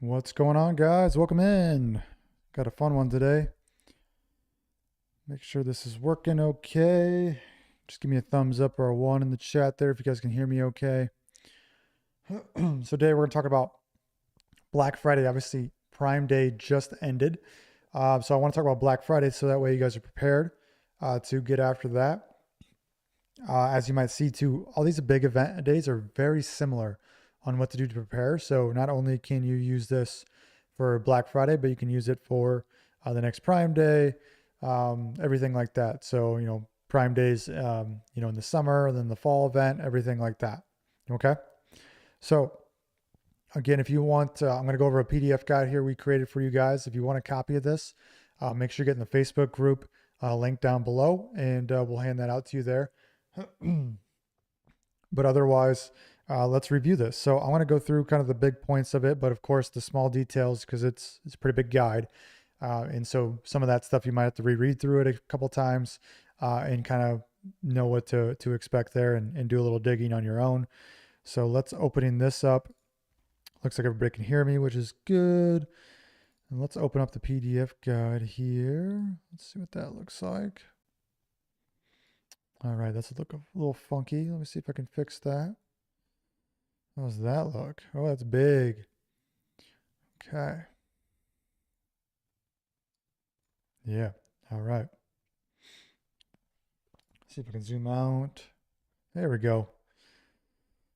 What's going on, guys? Welcome in. Got a fun one today. Make sure this is working okay. Just give me a thumbs up or a one in the chat there if you guys can hear me okay. So today we're going to talk about Black Friday. Obviously, Prime Day just ended. So I want to talk about Black Friday so that way you guys are prepared to get after that. As you might see too, all these big event days are very similar on what to do to prepare. So not only can you use this for Black Friday, but you can use it for the next Prime Day, everything like that. So, Prime Days, in the summer, then the fall event, everything like that. Okay. So again, if you want, I'm going to go over a PDF guide here we created for you guys. If you want a copy of this, make sure you get in the Facebook group, link down below, and we'll hand that out to you there. But otherwise, let's review this. So I want to go through kind of the big points of it, but of course the small details because it's a pretty big guide. And so some of that stuff you might have to reread through it a couple times and kind of know what to expect there and do a little digging on your own. So let's opening this up. Looks like everybody can hear me, which is good. And let's open up the PDF guide here. Let's see what that looks like. All right, that's a little funky. Let me see if I can fix that. How does that look? Oh, that's big. Okay. Yeah. All right. See if I can zoom out. There we go.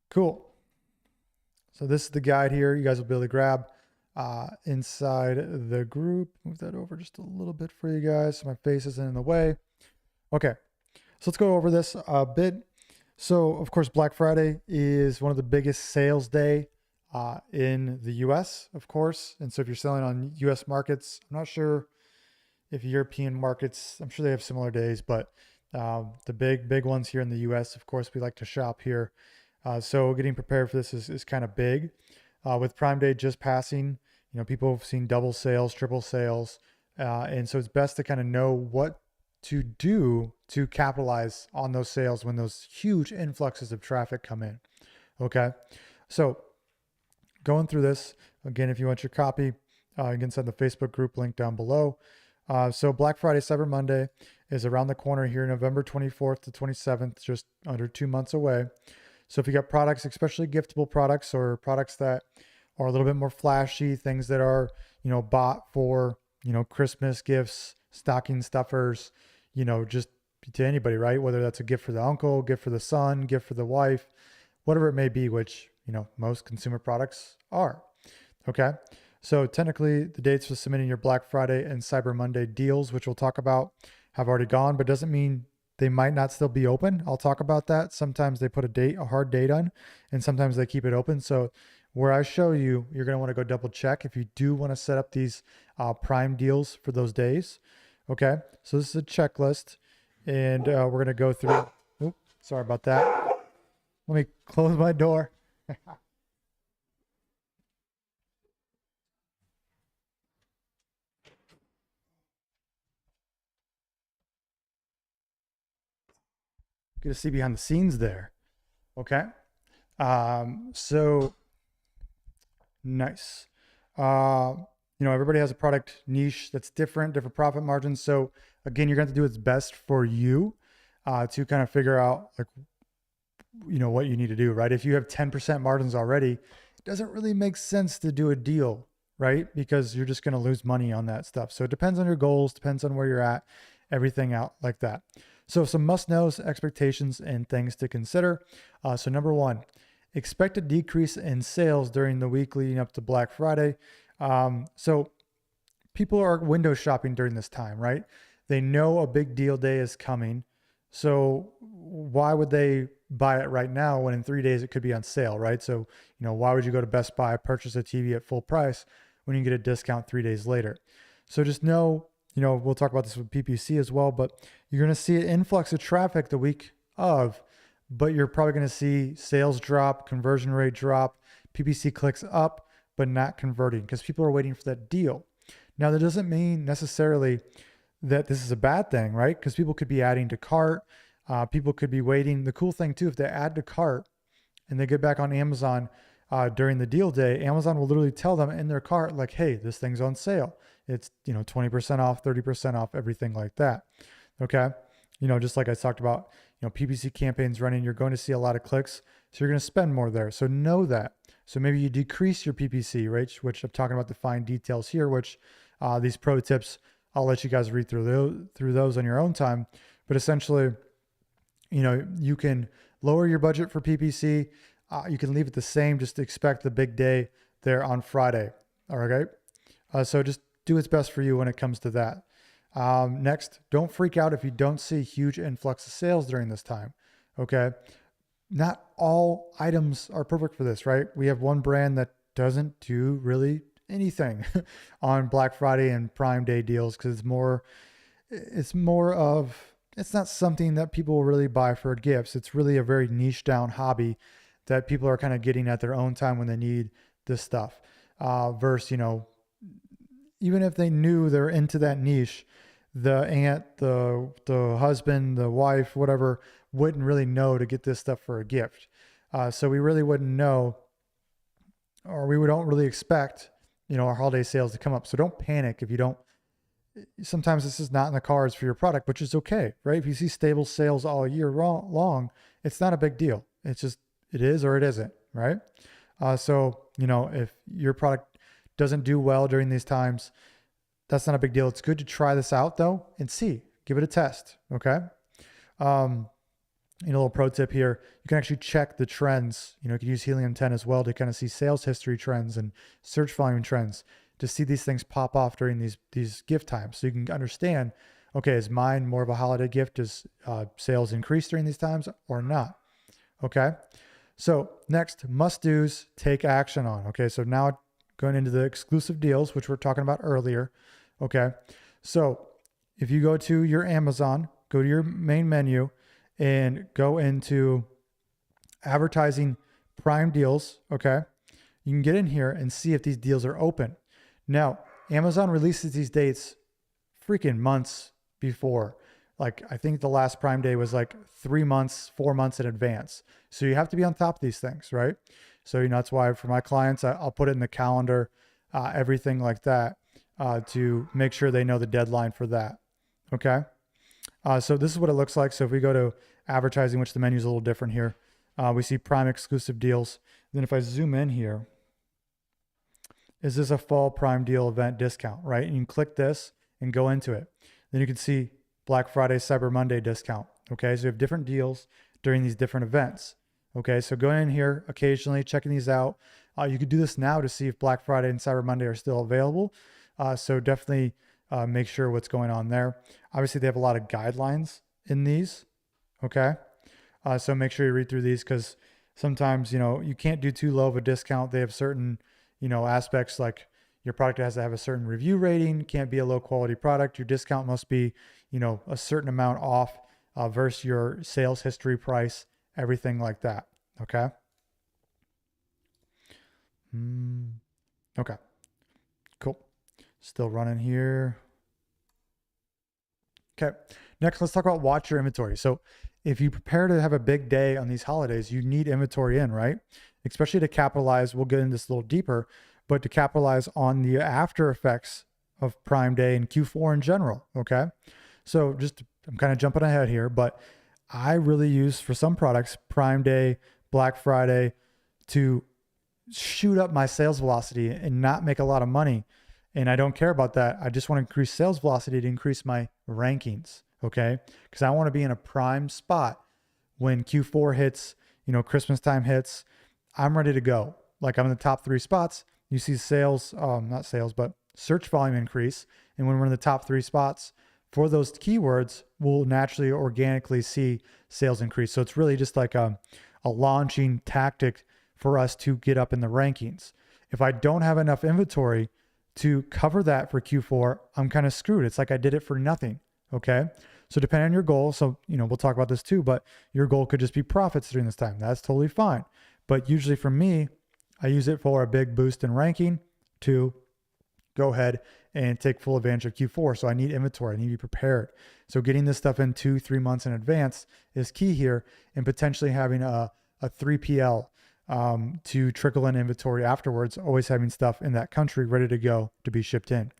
Cool. So this is the guide here. You guys will be able to grab inside the group. Move that over just a little bit for you guys so my face isn't in the way. Okay. So let's go over this a bit. So of course, Black Friday is one of the biggest sales day in the US, of course. And so if you're selling on US markets, I'm not sure if European markets, I'm sure they have similar days, but the big ones here in the US, of course, we like to shop here. So getting prepared for this is kind of big. With Prime Day just passing, people have seen double sales, triple sales. And so it's best to kind of know what to do to capitalize on those sales when those huge influxes of traffic come in. Okay. So going through this again, if you want your copy, you can send the Facebook group link down below. So Black Friday, Cyber Monday is around the corner here, November 24th to 27th, just under 2 months away. So if you got products, especially giftable products or products that are a little bit more flashy, things that are, bought for, Christmas gifts, stocking stuffers, just to anybody, right? Whether that's a gift for the uncle, gift for the son, gift for the wife, whatever it may be, which, most consumer products are. Okay. So technically the dates for submitting your Black Friday and Cyber Monday deals, which we'll talk about, have already gone, but doesn't mean they might not still be open. I'll talk about that. Sometimes they put a hard date on, and sometimes they keep it open. So where I show you, you're going to want to go double check if you do want to set up these Prime deals for those days. Okay. So this is a checklist and we're going to go through. Oops, sorry about that. Let me close my door. Get to see behind the scenes there. Okay. So nice. Everybody has a product niche that's different profit margins. So again, you're going to have to do what's best for you to kind of figure out what you need to do, right? If you have 10% margins already, it doesn't really make sense to do a deal, right? Because you're just going to lose money on that stuff. So it depends on your goals, depends on where you're at, everything out like that. So some must-knows, expectations, and things to consider. So number one, expect a decrease in sales during the week leading up to Black Friday. So people are window shopping during this time, right? They know a big deal day is coming. So why would they buy it right now when in 3 days it could be on sale, right? So, why would you go to Best Buy, purchase a TV at full price when you get a discount 3 days later? So just know, we'll talk about this with PPC as well, but you're going to see an influx of traffic the week of, but you're probably going to see sales drop, conversion rate drop, PPC clicks up, but not converting because people are waiting for that deal. Now, that doesn't mean necessarily that this is a bad thing, right? Because people could be adding to cart. People could be waiting. The cool thing too, if they add to cart and they get back on Amazon during the deal day, Amazon will literally tell them in their cart, like, hey, this thing's on sale. It's, 20% off, 30% off, everything like that. Okay. Just like I talked about, PPC campaigns running, you're going to see a lot of clicks. So you're going to spend more there. So know that. So maybe you decrease your PPC, right? Which I'm talking about the fine details here, which these pro tips, I'll let you guys read through those on your own time. But essentially, you can lower your budget for PPC. You can leave it the same, just expect the big day there on Friday. All right. So just do what's best for you when it comes to that. Next, don't freak out if you don't see huge influx of sales during this time. Okay. Not all items are perfect for this, right? We have one brand that doesn't do really anything on Black Friday and Prime Day deals because it's not something that people will really buy for gifts. It's really a very niche down hobby that people are kind of getting at their own time when they need this stuff. Versus, even if they knew they're into that niche, the aunt, the husband, the wife, whatever, wouldn't really know to get this stuff for a gift. So we really wouldn't know, or we don't really expect, our holiday sales to come up. So don't panic if you don't. Sometimes this is not in the cards for your product, which is okay, right? If you see stable sales all year long, it's not a big deal. It's just, it is or it isn't, right? So, if your product doesn't do well during these times, that's not a big deal. It's good to try this out though and see, give it a test. Okay. A little pro tip here, you can actually check the trends. You can use Helium 10 as well to kind of see sales history trends and search volume trends to see these things pop off during these gift times. So you can understand, okay, is mine more of a holiday gift? Does sales increase during these times or not? Okay. So next, must-dos, take action on. Okay. So now going into the exclusive deals, which we're talking about earlier. Okay. So if you go to your Amazon, go to your main menu and go into advertising Prime deals. Okay. You can get in here and see if these deals are open. Now, Amazon releases these dates freaking months before. Like, I think the last Prime Day was like 3 months, 4 months in advance. So you have to be on top of these things, right? So, that's why for my clients, I'll put it in the calendar, everything like that, to make sure they know the deadline for that. Okay. So this is what it looks like. So if we go to advertising, which the menu is a little different here, we see Prime exclusive deals. Then if I zoom in here, is this a fall Prime deal event discount, right? And you can click this and go into it. Then you can see Black Friday, Cyber Monday discount. Okay. So you have different deals during these different events. Okay. So going in here occasionally, checking these out. You could do this now to see if Black Friday and Cyber Monday are still available. So definitely make sure what's going on there. Obviously, they have a lot of guidelines in these. Okay. So make sure you read through these because sometimes, you can't do too low of a discount. They have certain, aspects like your product has to have a certain review rating, can't be a low quality product. Your discount must be, a certain amount off versus your sales history price, everything like that. Okay. Okay. Cool. Still running here. Okay. Next, let's talk about watch your inventory. So if you prepare to have a big day on these holidays, you need inventory in, right? Especially to capitalize. We'll get into this a little deeper, but to capitalize on the after effects of Prime Day and Q4 in general. Okay. So I'm kind of jumping ahead here, but I really use for some products, Prime Day, Black Friday to shoot up my sales velocity and not make a lot of money. And I don't care about that. I just want to increase sales velocity to increase my rankings. Okay. Because I want to be in a prime spot when Q4 hits, Christmas time hits. I'm ready to go. Like I'm in the top 3 spots. You see sales, not sales, but search volume increase. And when we're in the top 3 spots for those keywords, we'll naturally organically see sales increase. So it's really just like a launching tactic for us to get up in the rankings. If I don't have enough inventory to cover that for Q4, I'm kind of screwed. It's like I did it for nothing. Okay. So depending on your goal, so, we'll talk about this too, but your goal could just be profits during this time. That's totally fine. But usually for me, I use it for a big boost in ranking to go ahead and take full advantage of Q4. So I need inventory. I need to be prepared. So getting this stuff in 2-3 months in advance is key here, and potentially having a 3PL to trickle in inventory afterwards, always having stuff in that country ready to go to be shipped in.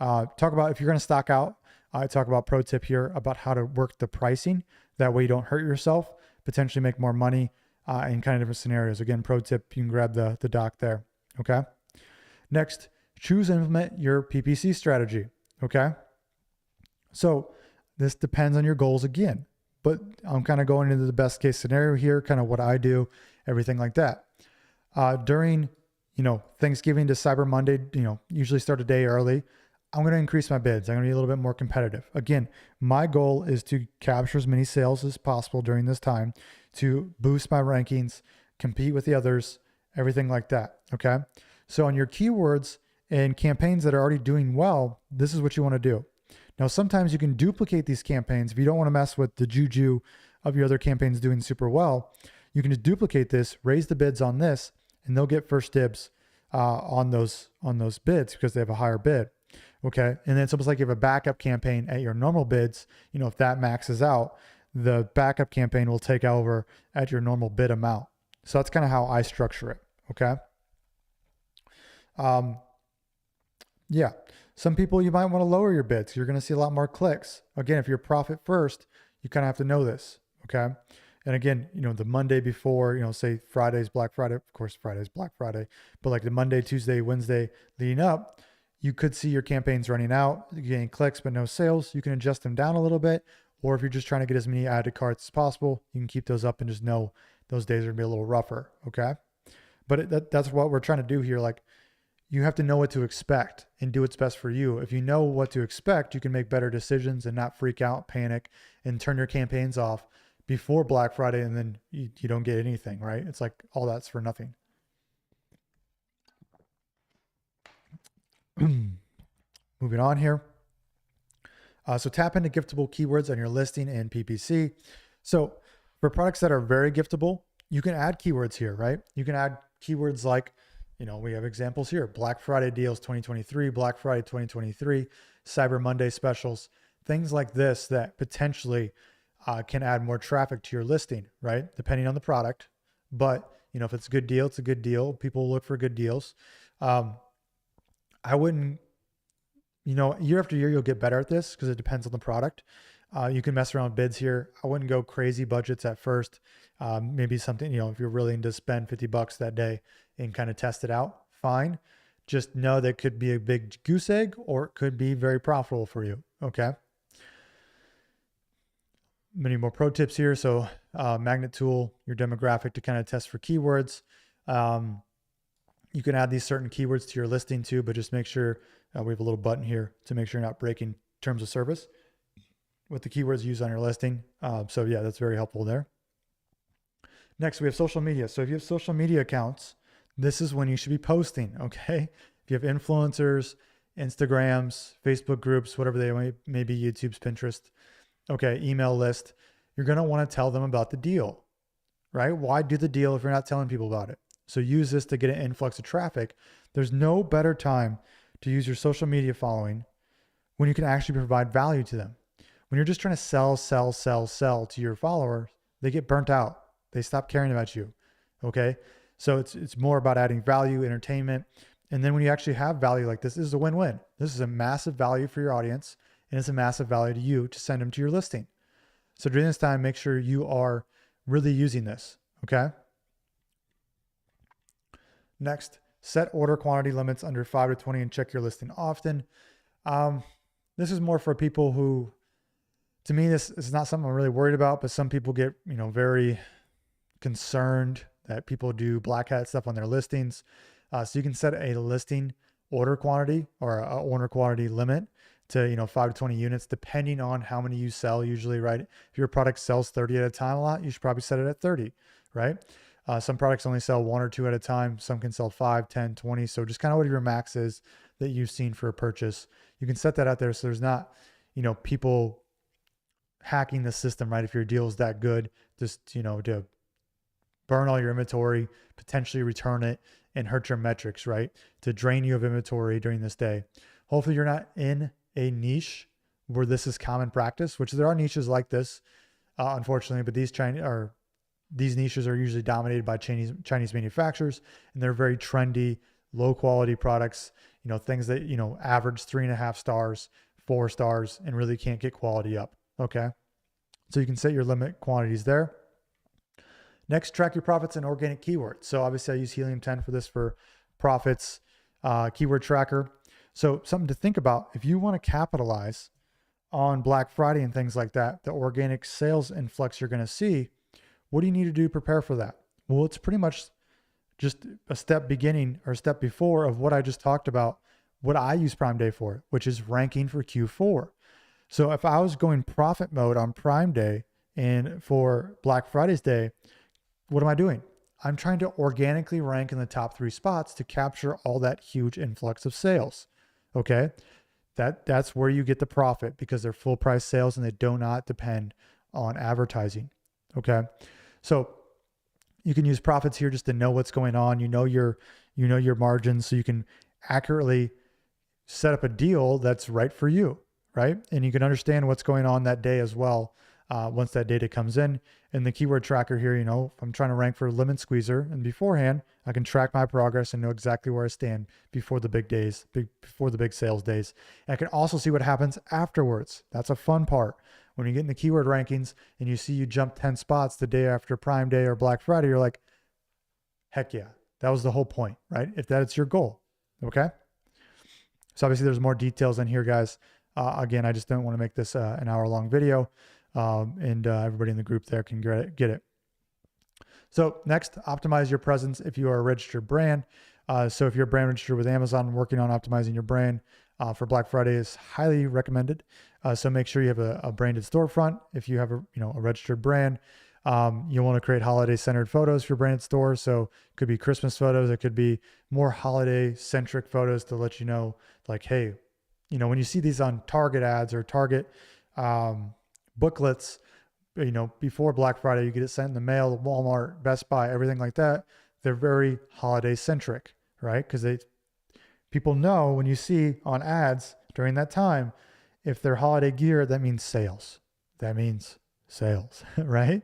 Talk about if you're going to stock out. I talk about pro tip here about how to work the pricing. That way you don't hurt yourself, potentially make more money in kind of different scenarios. Again, pro tip, you can grab the doc there. Okay. Next, choose and implement your PPC strategy. Okay. So this depends on your goals again, but I'm kind of going into the best case scenario here, kind of what I do, everything like that. During, Thanksgiving to Cyber Monday, usually start a day early. I'm going to increase my bids. I'm going to be a little bit more competitive. Again, my goal is to capture as many sales as possible during this time to boost my rankings, compete with the others, everything like that. Okay. So on your keywords and campaigns that are already doing well, this is what you want to do. Now, sometimes you can duplicate these campaigns. If you don't want to mess with the juju of your other campaigns doing super well, you can just duplicate this, raise the bids on this, and they'll get first dibs on those bids because they have a higher bid. Okay. And then it's almost like you have a backup campaign at your normal bids. If that maxes out, the backup campaign will take over at your normal bid amount. So that's kind of how I structure it. Okay. Yeah. Some people, you might want to lower your bids. You're going to see a lot more clicks. Again, if you're profit first, you kind of have to know this. Okay. And again, the Monday before, say Friday's Black Friday, of course, Friday's Black Friday, but like the Monday, Tuesday, Wednesday leading up, you could see your campaigns running out, getting clicks, but no sales. You can adjust them down a little bit. Or if you're just trying to get as many added carts as possible, you can keep those up and just know those days are going to be a little rougher. Okay. But that's what we're trying to do here. Like, you have to know what to expect and do what's best for you. If you know what to expect, you can make better decisions and not freak out, panic, and turn your campaigns off before Black Friday. And then you don't get anything, right? It's like all that's for nothing. Moving on here. So tap into giftable keywords on your listing and PPC. So for products that are very giftable, you can add keywords here, right? You can add keywords like, we have examples here: Black Friday deals 2023, Black Friday 2023, Cyber Monday specials, things like this that potentially can add more traffic to your listing, right? Depending on the product. But, if it's a good deal, it's a good deal. People look for good deals. I wouldn't, year after year, you'll get better at this because it depends on the product. You can mess around with bids here. I wouldn't go crazy budgets at first. Maybe something, if you're willing to spend $50 that day and kind of test it out, fine. Just know that could be a big goose egg or it could be very profitable for you. Okay. Many more pro tips here. So magnet tool, your demographic to kind of test for keywords. You can add these certain keywords to your listing too, but just make sure we have a little button here to make sure you're not breaking terms of service with the keywords used on your listing. So yeah, that's very helpful there. Next, we have social media. So if you have social media accounts, this is when you should be posting, okay? If you have influencers, Instagrams, Facebook groups, whatever they may be, YouTube's, Pinterest, okay, email list, you're going to want to tell them about the deal, right? Why do the deal if you're not telling people about it? So use this to get an influx of traffic. There's no better time to use your social media following when you can actually provide value to them. When you're just trying to sell to your followers, they get burnt out. They stop caring about you. Okay. So it's more about adding value, entertainment. And then when you actually have value like this is a win-win. This is a massive value for your audience and it's a massive value to you to send them to your listing. So during this time, make sure you are really using this. Okay. Next, set order quantity limits under 5 to 20 and check your listing often. This is more for people who, to me, this is not something I'm really worried about, but some people get, very concerned that people do black hat stuff on their listings. So you can set a listing order quantity or a order quantity limit to, 5 to 20 units, depending on how many you sell usually, right? If your product sells 30 at a time a lot, you should probably set it at 30, right? Some products only sell 1 or 2 at a time. Some can sell 5, 10, 20. So just kind of what your max is that you've seen for a purchase. You can set that out there so there's not, people hacking the system, right? If your deal is that good, just, to burn all your inventory, potentially return it and hurt your metrics, right? To drain you of inventory during this day. Hopefully you're not in a niche where this is common practice, which there are niches like this, unfortunately, but these these niches are usually dominated by Chinese manufacturers, and they're very trendy, low quality products, things that, average 3.5 stars, 4 stars, and really can't get quality up. Okay. So you can set your limit quantities there. Next, track your profits in organic keywords. So obviously I use Helium 10 for this, for profits, keyword tracker. So something to think about, if you want to capitalize on Black Friday and things like that, the organic sales influx you're going to see, what do you need to do to prepare for that? Well, it's pretty much just a step beginning or a step before of what I just talked about, what I use Prime Day for, which is ranking for Q4. So if I was going profit mode on Prime Day and for Black Friday's day, what am I doing? I'm trying to organically rank in the top 3 spots to capture all that huge influx of sales. Okay. That's where you get the profit, because they're full price sales and they do not depend on advertising. Okay. So you can use profits here just to know what's going on. You know your margins, so you can accurately set up a deal that's right for you, right? And you can understand what's going on that day as well. Once that data comes in. And the keyword tracker here, if I'm trying to rank for lemon squeezer, and beforehand, I can track my progress and know exactly where I stand before the big days, before the big sales days. And I can also see what happens afterwards. That's a fun part. When you get in the keyword rankings and you see you jump 10 spots the day after Prime Day or Black Friday, you're like, heck yeah, that was the whole point, right? If that's your goal. Okay. So obviously there's more details in here, guys. Again, I just don't want to make this an hour-long video. And everybody in the group there can get it. So next, optimize your presence if you are a registered brand. So if you're a brand registered with Amazon, working on optimizing your brand for Black Friday is highly recommended. So make sure you have a branded storefront. If you have a registered brand, you'll want to create holiday centered photos for your branded store. So it could be Christmas photos. It could be more holiday centric photos to let you know, like, hey, when you see these on Target ads or Target, booklets, before Black Friday, you get it sent in the mail, Walmart, Best Buy, everything like that. They're very holiday centric, right? Because people know when you see on ads during that time, if they're holiday gear, that means sales. That means sales, right?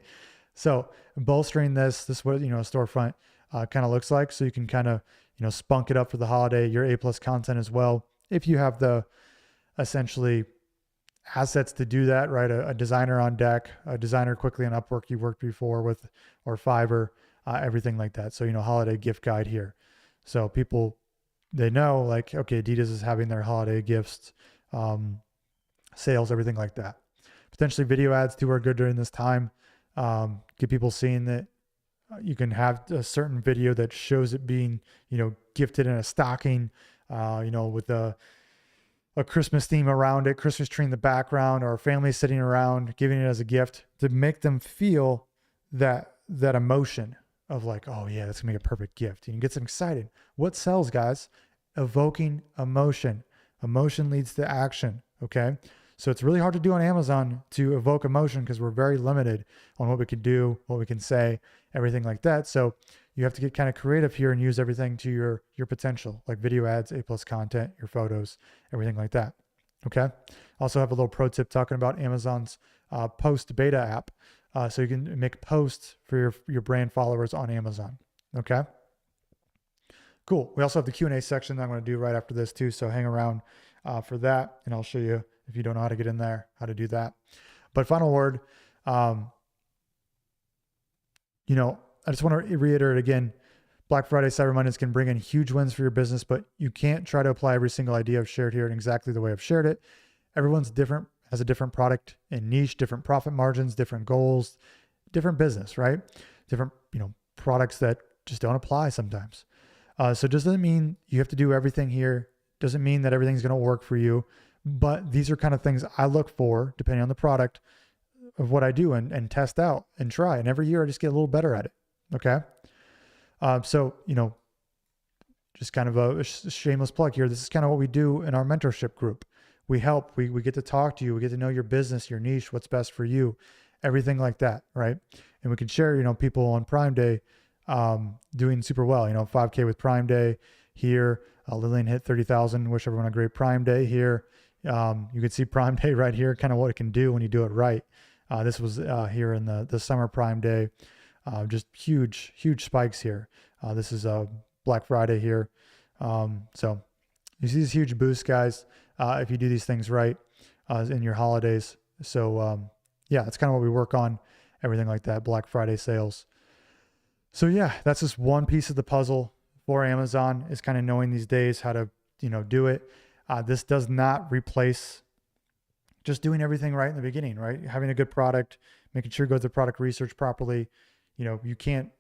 So bolstering this what, a storefront kind of looks like. So you can kind of, spunk it up for the holiday, your A+ content as well. If you have the essentially assets to do that, right? A designer on deck, a designer quickly on Upwork you worked before with, or Fiverr, everything like that. So, holiday gift guide here. So people, they know, like, okay, Adidas is having their holiday gifts, sales, everything like that. Potentially video ads too are good during this time. Get people seeing that you can have a certain video that shows it being, gifted in a stocking, with a Christmas theme around it, Christmas tree in the background, or a family sitting around giving it as a gift, to make them feel that emotion of like, oh yeah, that's gonna make a perfect gift. And you get them excited. What sells, guys? Evoking emotion. Emotion leads to action. Okay. So it's really hard to do on Amazon to evoke emotion, because we're very limited on what we can do, what we can say, everything like that. So you have to get kind of creative here and use everything to your potential, like video ads, A+ content, your photos, everything like that. Okay. Also have a little pro tip talking about Amazon's post beta app. So you can make posts for your brand followers on Amazon. Okay. Cool. We also have the Q&A section that I'm going to do right after this too. So hang around for that, and I'll show you, if you don't know how to get in there, how to do that. But final word, I just want to reiterate again, Black Friday, Cyber Mondays can bring in huge wins for your business, but you can't try to apply every single idea I've shared here in exactly the way I've shared it. Everyone's different, has a different product and niche, different profit margins, different goals, different business, right? Different, products that just don't apply sometimes. So it doesn't mean you have to do everything here. Doesn't mean that everything's going to work for you, but these are kind of things I look for, depending on the product, of what I do and test out and try. And every year I just get a little better at it. Okay. So, just kind of a shameless plug here. This is kind of what we do in our mentorship group. We help, we get to talk to you. We get to know your business, your niche, what's best for you, everything like that. Right. And we can share, people on Prime Day, doing super well, 5K with Prime Day here. Lillian hit 30,000. Wish everyone a great Prime Day here. You can see Prime Day right here, kind of what it can do when you do it right. This was here in the summer Prime Day. Just huge, huge spikes here. This is Black Friday here. So you see these huge boosts, guys, if you do these things right in your holidays. So yeah, that's kind of what we work on, everything like that, Black Friday sales. So yeah, that's just one piece of the puzzle for Amazon, is kind of knowing these days how to, do it. This does not replace just doing everything right in the beginning, right? Having a good product, making sure you go through product research properly. You can't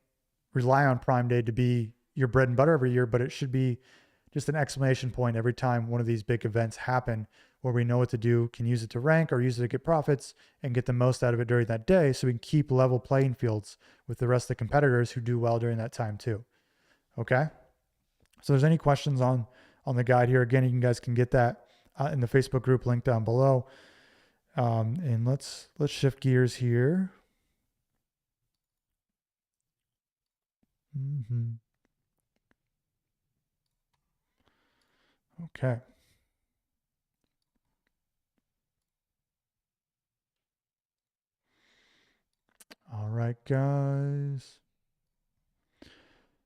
rely on Prime Day to be your bread and butter every year, but it should be just an exclamation point every time one of these big events happen, where we know what to do, can use it to rank or use it to get profits and get the most out of it during that day, so we can keep level playing fields with the rest of the competitors who do well during that time too. Okay. So if there's any questions on the guide here, again, you guys can get that in the Facebook group link down below. And let's shift gears here. Okay. All right, guys.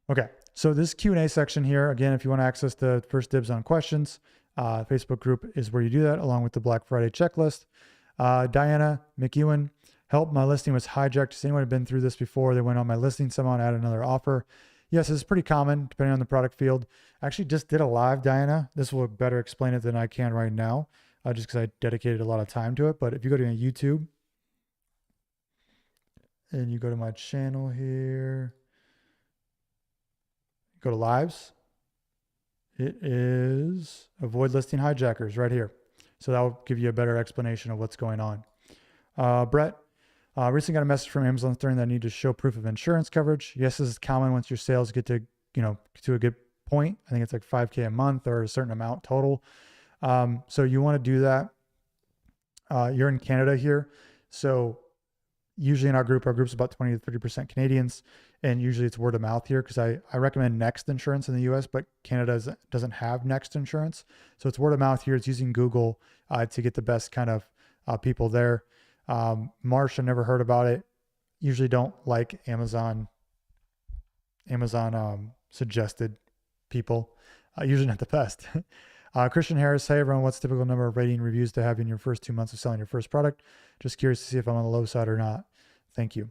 Okay, so this Q&A section here, again, if you want to access the first dibs on questions, Facebook group is where you do that, along with the Black Friday checklist. Diana McEwen, help, my listing was hijacked. Has anyone been through this before? They went on my listing, someone added another offer. Yes, it's pretty common depending on the product field. I actually just did a live, Diana. This will better explain it than I can right now, just because I dedicated a lot of time to it. But if you go to YouTube and you go to my channel here, go to lives, it is avoid listing hijackers right here. So that will give you a better explanation of what's going on. Brett, recently got a message from Amazon stating that I need to show proof of insurance coverage. Yes, this is common once your sales get to, to a good point. I think it's like $5,000 a month or a certain amount total. So you want to do that. You're in Canada here. So usually in our group's about 20 to 30% Canadians, and usually it's word of mouth here, because I recommend Next Insurance in the US, but Canada doesn't have Next Insurance. So it's word of mouth here. It's using Google to get the best kind of people there. Marsh, I never heard about it. Usually don't like Amazon suggested people. Usually not the best. Christian Harris, hey everyone, what's the typical number of rating reviews to have in your first 2 months of selling your first product? Just curious to see if I'm on the low side or not. Thank you.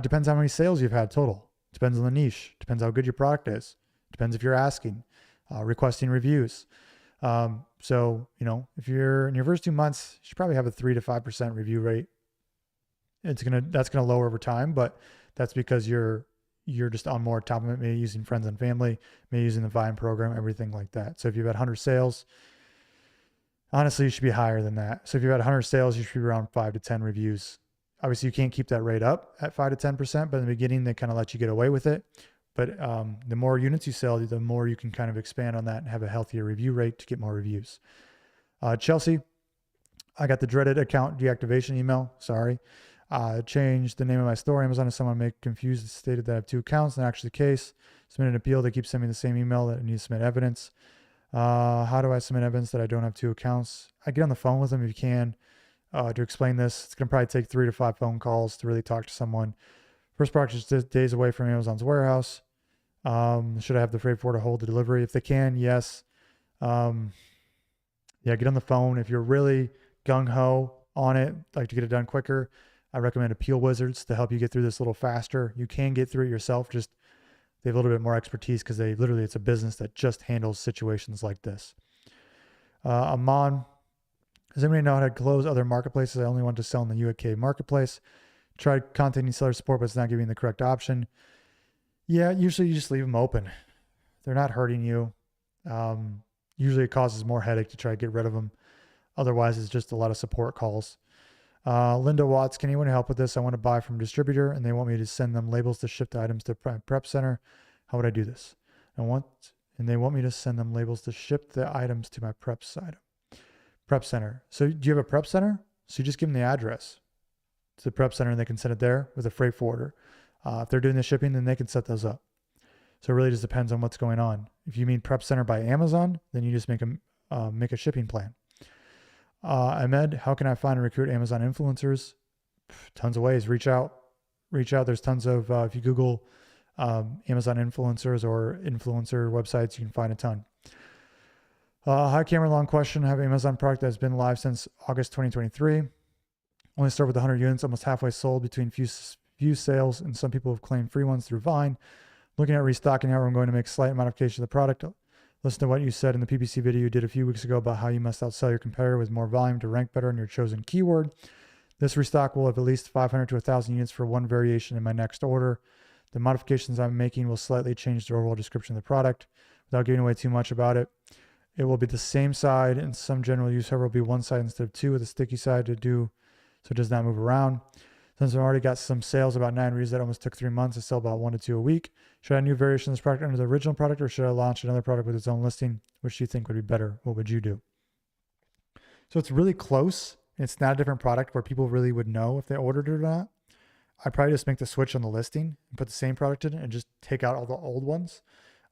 Depends how many sales you've had total. Depends on the niche. Depends how good your product is. Depends if you're asking, requesting reviews. So, if you're in your first 2 months, you should probably have a 3 to 5% review rate. That's gonna lower over time, but that's because you're just on more top of it, maybe using friends and family, maybe using the Vine program, everything like that. So if you've had 100 sales, honestly, you should be higher than that. So if you've had 100 sales, you should be around 5 to 10 reviews. Obviously, you can't keep that rate up at 5 to 10%, but in the beginning, they kind of let you get away with it. But the more units you sell, the more you can kind of expand on that and have a healthier review rate to get more reviews. Chelsea, I got the dreaded account deactivation email. Sorry. Changed the name of my store. Amazon has someone make confused, stated that I have 2 accounts. Not actually the case. Submitted an appeal. They keep sending me the same email that I need to submit evidence. How do I submit evidence that I don't have 2 accounts? I get on the phone with them if you can to explain this. It's going to probably take 3 to 5 phone calls to really talk to someone. First product is just days away from Amazon's warehouse. Should I have the freight forwarder hold the delivery? If they can, yes. Yeah, get on the phone. If you're really gung-ho on it, like to get it done quicker, I recommend Appeal Wizards to help you get through this a little faster. You can get through it yourself, just they have a little bit more expertise because it's a business that just handles situations like this. Amon, does anybody know how to close other marketplaces? I only want to sell in the UK marketplace. Tried contacting seller support, but it's not giving the correct option. Yeah, usually you just leave them open. They're not hurting you. Usually it causes more headache to try to get rid of them. Otherwise, it's just a lot of support calls. Linda Watts, can anyone help with this? I want to buy from a distributor and they want me to send them labels to ship the items to prep center. How would I do this? And they want me to send them labels to ship the items to my prep center. So do you have a prep center? So you just give them the address to the prep center and they can send it there with a freight forwarder. If they're doing the shipping, then they can set those up. So it really just depends on what's going on. If you mean prep center by Amazon, then you just make a shipping plan. Ahmed, how can I find and recruit Amazon influencers? Tons of ways. Reach out, reach out. There's tons of, if you Google Amazon influencers or influencer websites, you can find a ton. Hi Cameron, long question. I have an Amazon product that's been live since August 2023. Only started with 100 units, almost halfway sold between few sales, and some people have claimed free ones through Vine. Looking at restocking, however, I'm going to make slight modifications to the product. Listen to what you said in the PPC video you did a few weeks ago about how you must outsell your competitor with more volume to rank better in your chosen keyword. This restock will have at least 500 to 1,000 units for one variation in my next order. The modifications I'm making will slightly change the overall description of the product. Without giving away too much about it, it will be the same side in some general use, however, it will be one side instead of two with a sticky side to do so it does not move around. Since I've already got some sales, about 9 reviews that almost took 3 months, I sell about 1 to 2 a week. Should I add new variations of this product under the original product, or should I launch another product with its own listing? Which do you think would be better? What would you do? So it's really close. It's not a different product where people really would know if they ordered it or not. I'd probably just make the switch on the listing and put the same product in and just take out all the old ones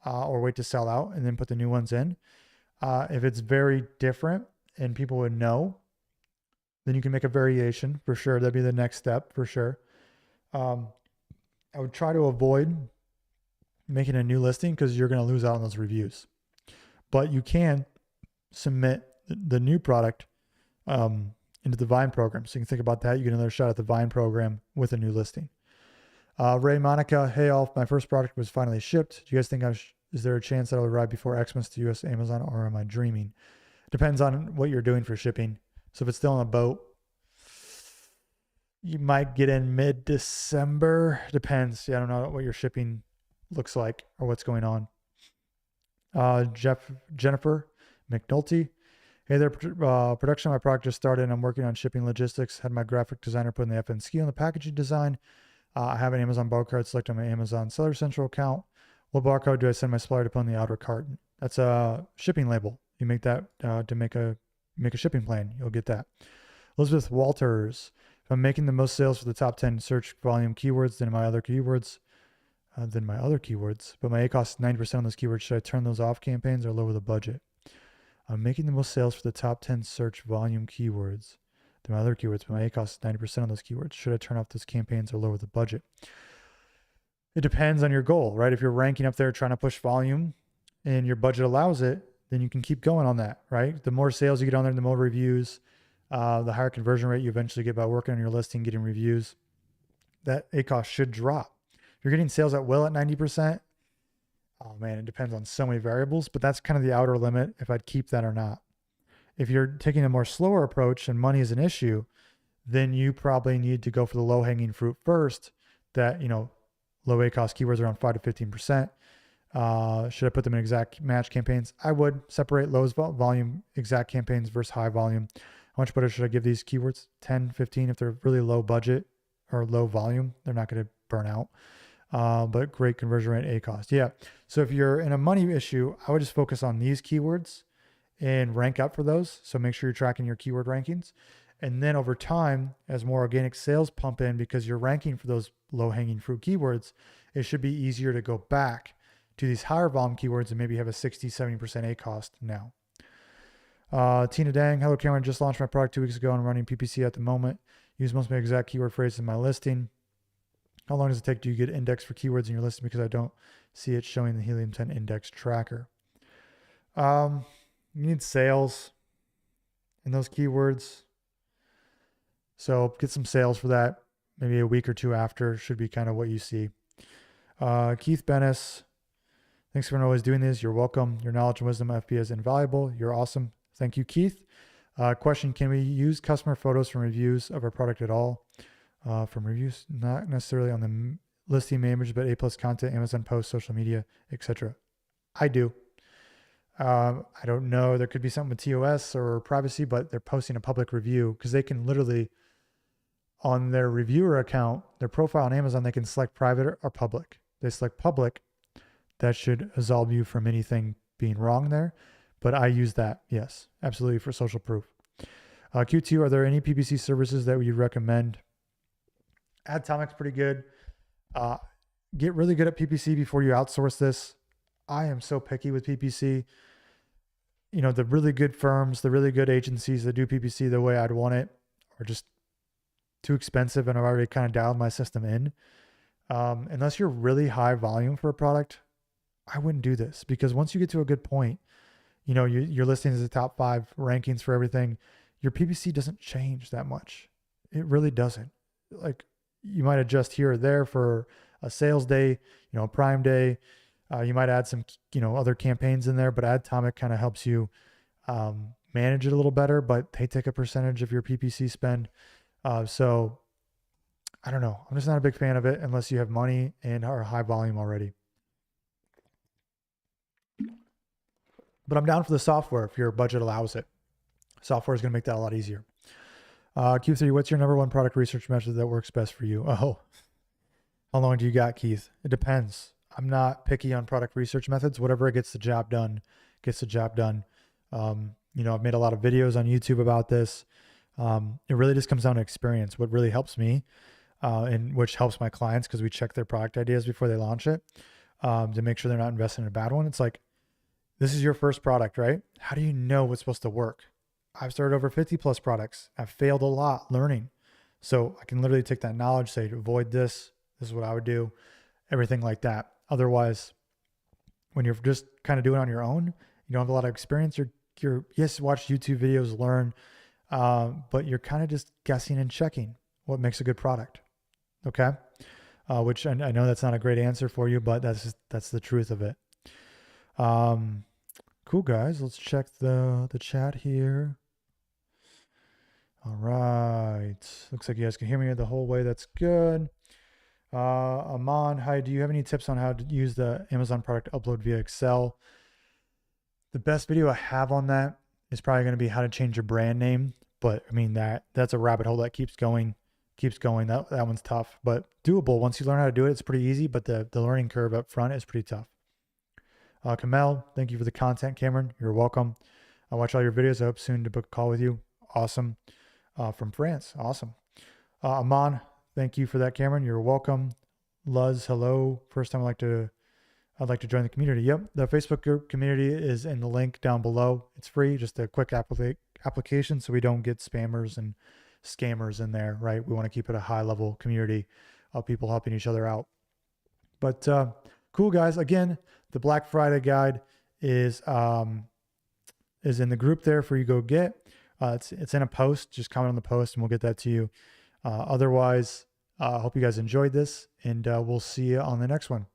or wait to sell out and then put the new ones in. If it's very different and people would know, then you can make a variation for sure. That'd be the next step for sure. I would try to avoid making a new listing because you're going to lose out on those reviews. But you can submit the new product into the Vine program. So you can think about that. You get another shot at the Vine program with a new listing. Ray Monica, hey all, my first product was finally shipped. Do you guys think is there a chance that I'll arrive before Xmas to US Amazon, or am I dreaming? Depends on what you're doing for shipping. So if it's still on a boat, you might get in mid-December. Depends. I don't know what your shipping looks like or what's going on. Jennifer McNulty. Hey there, production of my product just started and I'm working on shipping logistics. Had my graphic designer put in the FNSKU on the packaging design. I have an Amazon barcode selected on my Amazon Seller Central account. What barcode do I send my supplier to put on the outer carton? That's a shipping label. You make that to make a shipping plan. You'll get that. Elizabeth Walters. If I'm making the most sales for the top 10 search volume keywords than my other keywords, but my ACOS is 90% on those keywords, should I turn those off campaigns or lower the budget? I'm making the most sales for the top 10 search volume keywords than my other keywords, but my ACOS is 90% on those keywords. Should I turn off those campaigns or lower the budget? It depends on your goal, right? If you're ranking up there trying to push volume and your budget allows it, then you can keep going on that, right? The more sales you get on there, the more reviews, the higher conversion rate you eventually get by working on your listing, getting reviews, that ACOS should drop. If you're getting sales at will at 90%, oh man, it depends on so many variables, but that's kind of the outer limit if I'd keep that or not. If you're taking a more slower approach and money is an issue, then you probably need to go for the low hanging fruit first that, low ACOS keywords around 5 to 15%. Should I put them in exact match campaigns? I would separate low volume exact campaigns versus high volume. How much better should I give these keywords? 10, 15. If they're really low budget or low volume, they're not going to burn out. But great conversion rate, ACOS. Yeah. So if you're in a money issue, I would just focus on these keywords and rank up for those. So make sure you're tracking your keyword rankings. And then over time, as more organic sales pump in because you're ranking for those low hanging fruit keywords, it should be easier to go back to these higher volume keywords and maybe have a 60, 70% ACOS now. Tina Dang, hello Cameron, just launched my product 2 weeks ago and I'm running PPC at the moment. Use most of my exact keyword phrases in my listing. How long does it take? Do you get indexed for keywords in your listing? Because I don't see it showing the Helium 10 index tracker. You need sales in those keywords. So get some sales for that. Maybe a week or two after should be kind of what you see. Keith Bennis, thanks for always doing this. You're welcome. Your knowledge and wisdom of FBA is invaluable. You're awesome. Thank you, Keith. Question, can we use customer photos from reviews of our product at all? From reviews, not necessarily on the listing image, but A+ content, Amazon posts, social media, etc. I do. I don't know. There could be something with TOS or privacy, but they're posting a public review because they can literally, on their reviewer account, their profile on Amazon, they can select private or public. They select public. That should absolve you from anything being wrong there. But I use that, yes, absolutely, for social proof. Q2, are there any PPC services that you'd recommend? Adtomic's pretty good. Get really good at PPC before you outsource this. I am so picky with PPC. The really good firms, the really good agencies that do PPC the way I'd want it are just too expensive and I've already kind of dialed my system in. Unless you're really high volume for a product, I wouldn't do this, because once you get to a good point, you know, you're listing as the top 5 rankings for everything. Your PPC doesn't change that much. It really doesn't. Like, you might adjust here or there for a sales day, you know, a Prime Day. You might add some, you know, other campaigns in there, but Atomic kind of helps you manage it a little better, but they take a percentage of your PPC spend. So I don't know. I'm just not a big fan of it unless you have money and are high volume already. But I'm down for the software if your budget allows it. Software is going to make that a lot easier. Q3, what's your number 1 product research method that works best for you? Oh, how long do you got, Keith? It depends. I'm not picky on product research methods. Whatever gets the job done, gets the job done. You know, I've made a lot of videos on YouTube about this. It really just comes down to experience. What really helps me, and which helps my clients, because we check their product ideas before they launch it, to make sure they're not investing in a bad one. It's like, this is your first product, right? How do you know what's supposed to work? I've started over 50 plus products. I've failed a lot learning. So I can literally take that knowledge, say, avoid this. This is what I would do. Everything like that. Otherwise, when you're just kind of doing it on your own, you don't have a lot of experience. You're yes, watch YouTube videos, learn, but you're kind of just guessing and checking what makes a good product. Okay. Which I know that's not a great answer for you, but that's the truth of it. Cool, guys. Let's check the chat here. All right. Looks like you guys can hear me the whole way. That's good. Aman, hi. Do you have any tips on how to use the Amazon product upload via Excel? The best video I have on that is probably going to be how to change your brand name. But I mean, that's a rabbit hole that keeps going. That one's tough, but doable. Once you learn how to do it, it's pretty easy, but the learning curve up front is pretty tough. Kamel, thank you for the content. Cameron, you're welcome. I watch all your videos. I hope soon to book a call with you. Awesome. From France. Awesome. Aman, thank you for that, Cameron. You're welcome. Luz, hello. First time I'd like to join the community. Yep. The Facebook group community is in the link down below. It's free, just a quick application so we don't get spammers and scammers in there, right? We want to keep it a high level community of people helping each other out. But cool, guys. Again, the Black Friday guide is in the group there for you to go get. It's in a post. Just comment on the post and we'll get that to you. Otherwise, I hope you guys enjoyed this, and we'll see you on the next one.